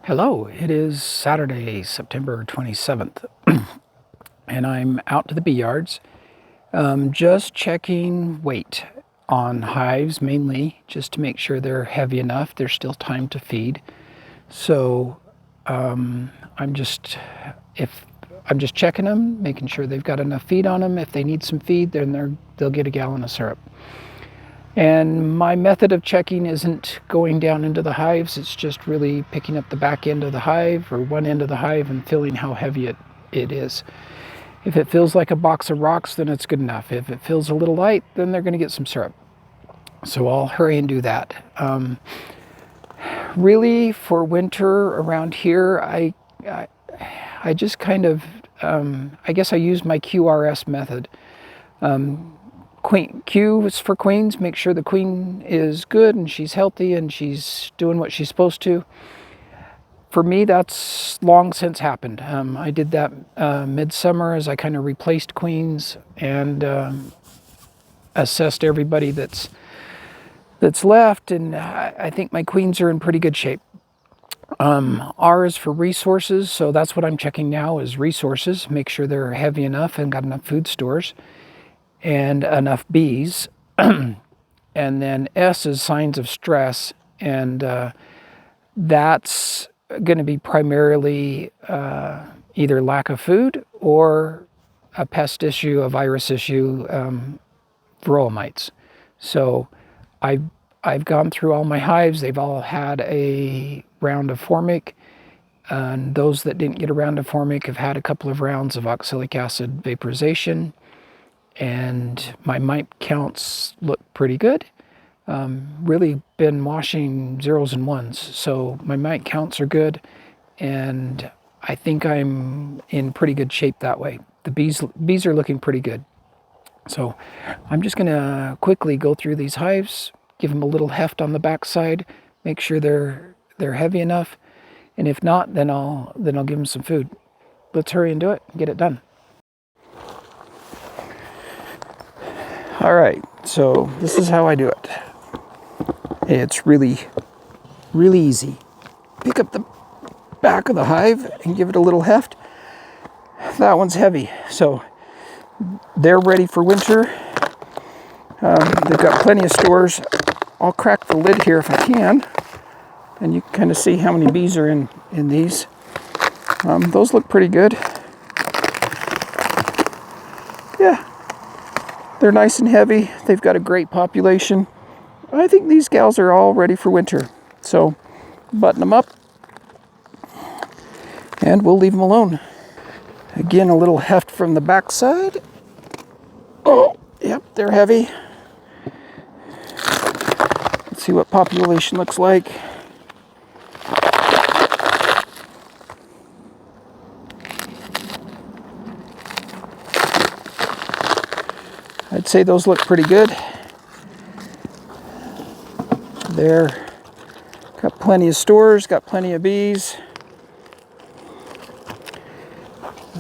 Hello, it is Saturday, September 27th, and I'm out to the bee yards, just checking weight on hives mainly, just to make sure they're heavy enough. There's still time to feed. So I'm just checking them, making sure they've got enough feed on them. If they need some feed, then they'll get a gallon of syrup. And my method of checking isn't going down into the hives. It's just really picking up the back end of the hive or one end of the hive and feeling how heavy it is. If it feels like a box of rocks, then it's good enough. If it feels a little light, then they're going to get some syrup. So I'll hurry and do that. Really, for winter around here, I just kind of, I guess I use my QRS method. Q is for queens. Make sure the queen is good and she's healthy and she's doing what she's supposed to. For me, that's long since happened. I did that midsummer as I kind of replaced queens and assessed everybody that's left, and I think my queens are in pretty good shape. R is for resources, so that's what I'm checking now is resources. Make sure they're heavy enough and got enough food stores and enough bees. And then S is signs of stress, and that's going to be primarily either lack of food or a pest issue, a virus issue, varroa mites. So I've gone through all my hives. They've all had a round of formic, and those that didn't get a round of formic have had a couple of rounds of oxalic acid vaporization. And my mite counts look pretty good. Really been washing zeros and ones, so my mite counts are good, and I think I'm in pretty good shape that way. The bees are looking pretty good. So I'm just gonna quickly go through these hives, give them a little heft on the backside, make sure they're heavy enough, and if not, then I'll give them some food. Let's hurry and do it and get it done. All right, so this is how I do it. It's really, really easy. Pick up the back of the hive and give it a little heft. That one's heavy, so they're ready for winter. They've got plenty of stores. I'll crack the lid here if I can, and you can kind of see how many bees are in these. Those look pretty good. Yeah. They're nice and heavy. They've got a great population. I think these gals are all ready for winter. So button them up and we'll leave them alone. Again, a little heft from the back side. Oh, yep, they're heavy. Let's see what population looks like. I'd say those look pretty good. They're got plenty of stores, got plenty of bees.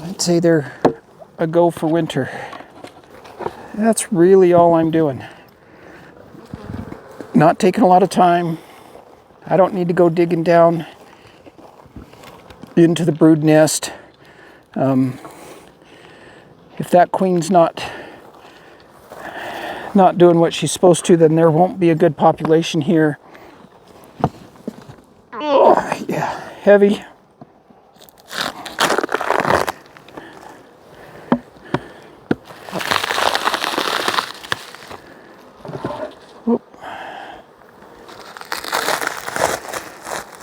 I'd say they're a go for winter. That's really all I'm doing. Not taking a lot of time. I don't need to go digging down into the brood nest. If that queen's not doing what she's supposed to, then there won't be a good population here. Oh, yeah, heavy. Whoop.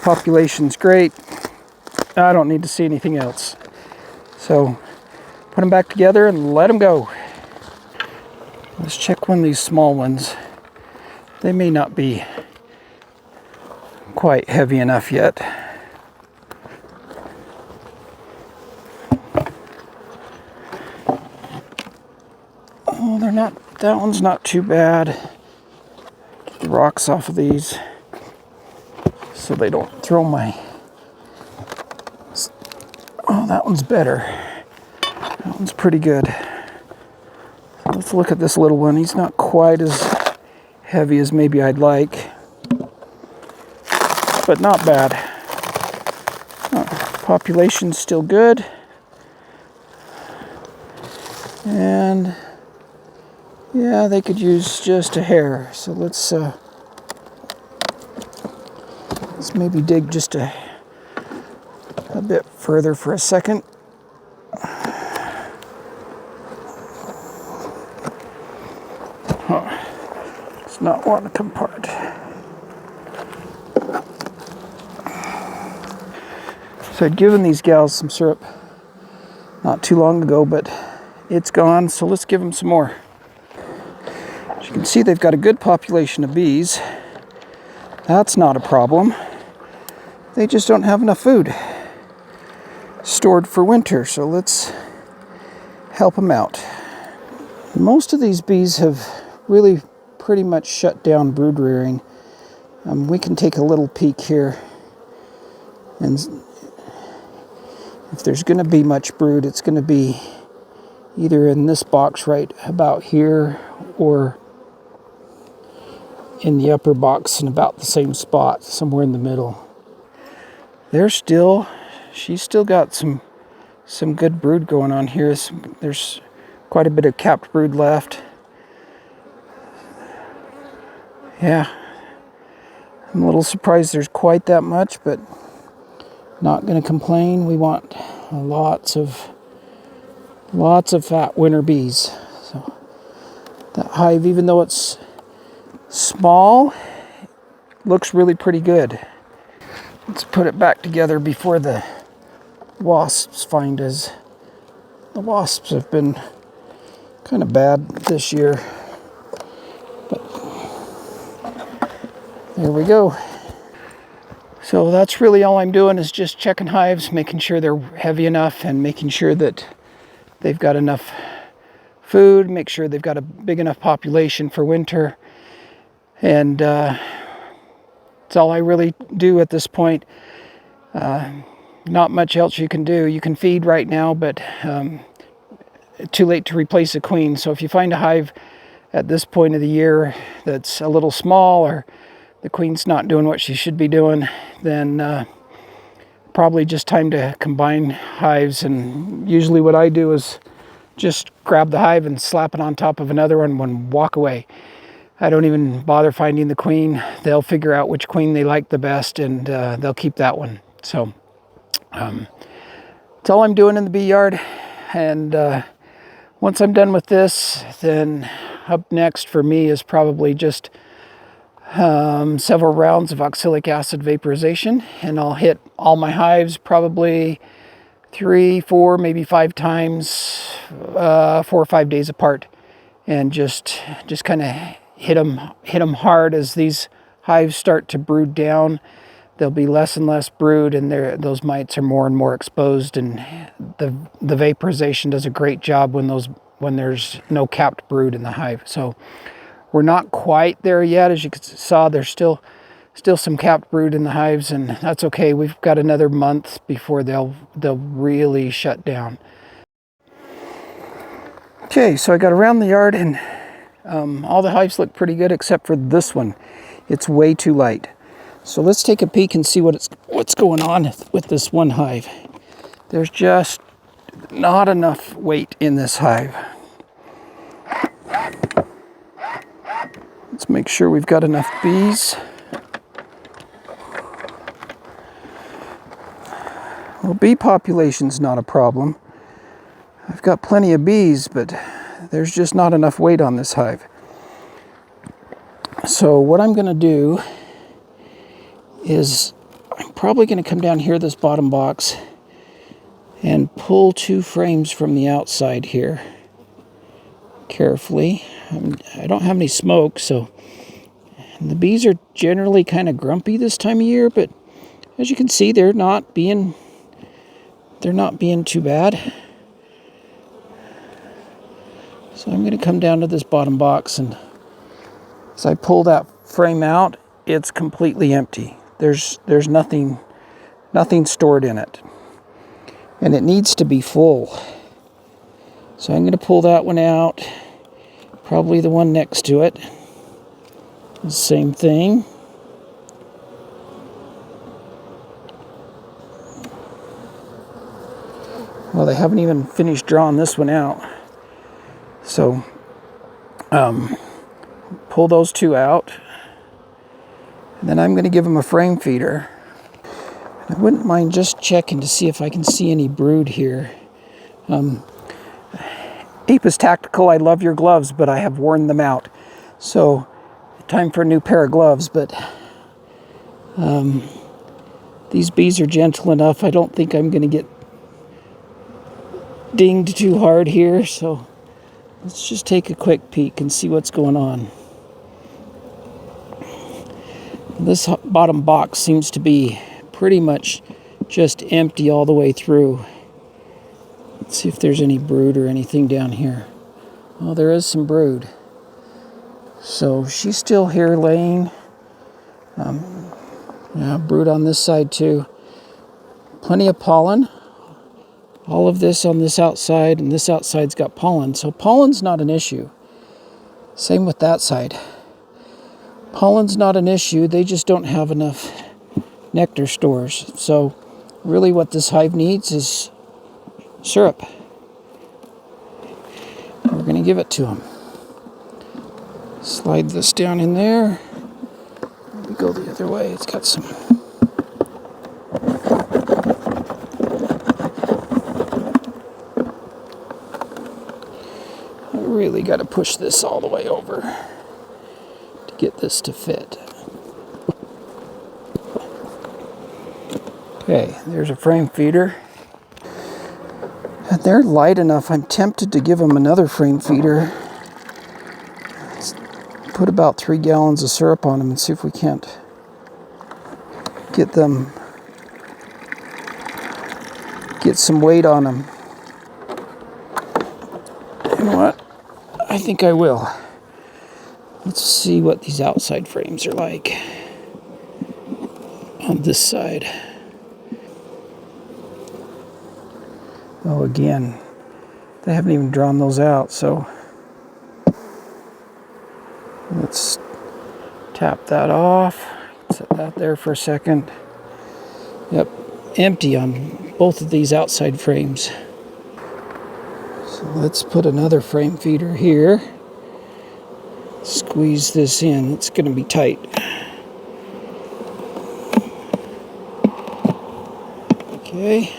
Population's great. I don't need to see anything else. So put them back together and let them go. Let's check one of these small ones. They may not be quite heavy enough yet. Oh, they're not, that one's not too bad. Get the rocks off of these so they don't throw my... Oh, that one's better. That one's pretty good. Let's look at this little one. He's not quite as heavy as maybe I'd like, but not bad. Population's still good. And yeah, they could use just a hair. So let's maybe dig just a bit further for a second. It's not wanting to come apart. So I'd given these gals some syrup not too long ago, but it's gone, so let's give them some more. As you can see, they've got a good population of bees. That's not a problem. They just don't have enough food stored for winter, so let's help them out. Most of these bees have really pretty much shut down brood rearing. We can take a little peek here, and if there's going to be much brood, it's going to be either in this box right about here or in the upper box in about the same spot, somewhere in the middle. She's still got some good brood going on here. There's quite a bit of capped brood left. Yeah, I'm a little surprised there's quite that much, but not going to complain. We want lots of fat winter bees. So that hive, even though it's small, looks really pretty good. Let's put it back together before the wasps find us. The wasps have been kind of bad this year, but there we go. So that's really all I'm doing, is just checking hives, making sure they're heavy enough and making sure that they've got enough food, make sure they've got a big enough population for winter. And that's all I really do at this point. Not much else you can do. You can feed right now, but too late to replace a queen. So if you find a hive at this point of the year that's a little small, or the queen's not doing what she should be doing, then probably just time to combine hives. And usually what I do is just grab the hive and slap it on top of another one and walk away. I don't even bother finding the queen. They'll figure out which queen they like the best, and they'll keep that one. So that's all I'm doing in the bee yard. And once I'm done with this, then up next for me is probably just several rounds of oxalic acid vaporization, and I'll hit all my hives probably 3, 4, maybe 5 times, 4 or 5 days apart, and just kind of hit them hard. As these hives start to brood down, there'll be less and less brood, and those mites are more and more exposed, and the vaporization does a great job when there's no capped brood in the hive. So we're not quite there yet. As you saw, there's still some capped brood in the hives, and that's okay. We've got another month before they'll really shut down. Okay, so I got around the yard, and all the hives look pretty good except for this one. It's way too light. So let's take a peek and see what's going on with this one hive. There's just not enough weight in this hive. Let's make sure we've got enough bees. Well, bee population's not a problem. I've got plenty of bees, but there's just not enough weight on this hive. So what I'm going to do is I'm probably going to come down here, this bottom box, and pull 2 frames from the outside here carefully. I don't have any smoke, so the bees are generally kind of grumpy this time of year, but as you can see, they're not being too bad. So I'm going to come down to this bottom box, and as I pull that frame out, it's completely empty. There's nothing stored in it, and it needs to be full. So I'm going to pull that one out, probably the one next to it. The same thing. Well, they haven't even finished drawing this one out. So pull those two out. And then I'm going to give them a frame feeder. I wouldn't mind just checking to see if I can see any brood here. Apis Tactical, I love your gloves, but I have worn them out. So, time for a new pair of gloves, but these bees are gentle enough. I don't think I'm going to get dinged too hard here, so let's just take a quick peek and see what's going on. This bottom box seems to be pretty much just empty all the way through. Let's see if there's any brood or anything down here. Oh, there is some brood. So she's still here laying. Yeah, brood on this side too. Plenty of pollen. All of this on this outside, and this outside's got pollen. So pollen's not an issue. Same with that side. Pollen's not an issue. They just don't have enough nectar stores. So really what this hive needs is syrup. We're going to give it to them. Slide this down in there. We go the other way. It's got some. I really got to push this all the way over to get this to fit. Okay, there's a frame feeder. And they're light enough. I'm tempted to give them another frame feeder. Let's put about 3 gallons of syrup on them and see if we can't get some weight on them. You know what? I think I will. Let's see what these outside frames are like on this side. Oh, again, they haven't even drawn those out, so let's tap that off. Set that there for a second. Yep, empty on both of these outside frames. So let's put another frame feeder here. Squeeze this in. It's going to be tight. Okay.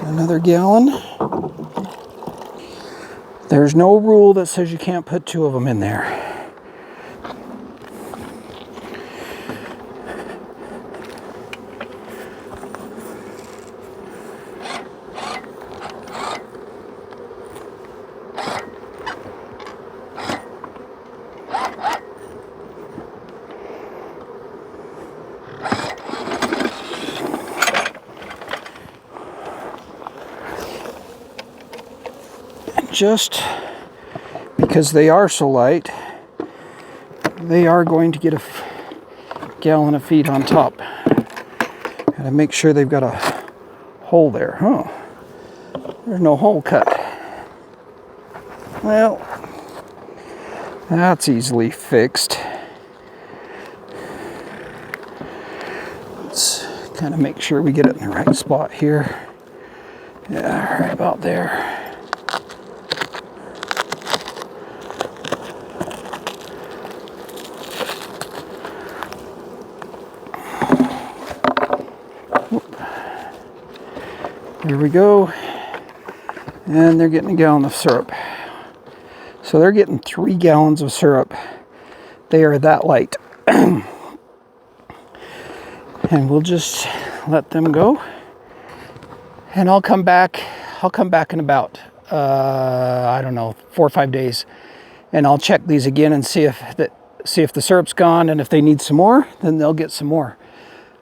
Another gallon. There's no rule that says you can't put 2 of them in there. Just because they are so light, they are going to get a gallon of feed on top. Gotta make sure they've got a hole there. Oh, there's no hole cut. Well, that's easily fixed. Let's kind of make sure we get it in the right spot here. Yeah, right about there. Here we go, and they're getting a gallon of syrup. So they're getting 3 gallons of syrup. They are that light. And we'll just let them go. And I'll come back in about, I don't know, 4 or 5 days. And I'll check these again and see if the syrup's gone, and if they need some more, then they'll get some more.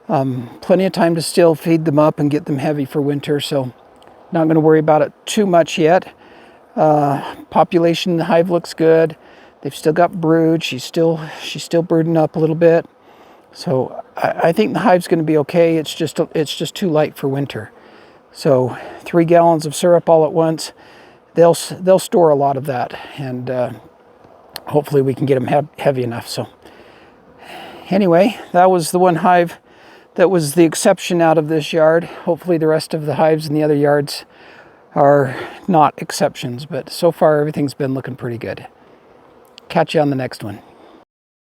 Plenty of time to still feed them up and get them heavy for winter, so not going to worry about it too much yet. Population in the hive looks good. They've still got brood. She's still brooding up a little bit. So I think the hive's going to be okay. It's just too light for winter. So 3 gallons of syrup all at once. They'll store a lot of that, and hopefully we can get them heavy enough. So anyway, that was the one hive that was the exception out of this yard. Hopefully the rest of the hives in the other yards are not exceptions, but so far everything's been looking pretty good. Catch you on the next one.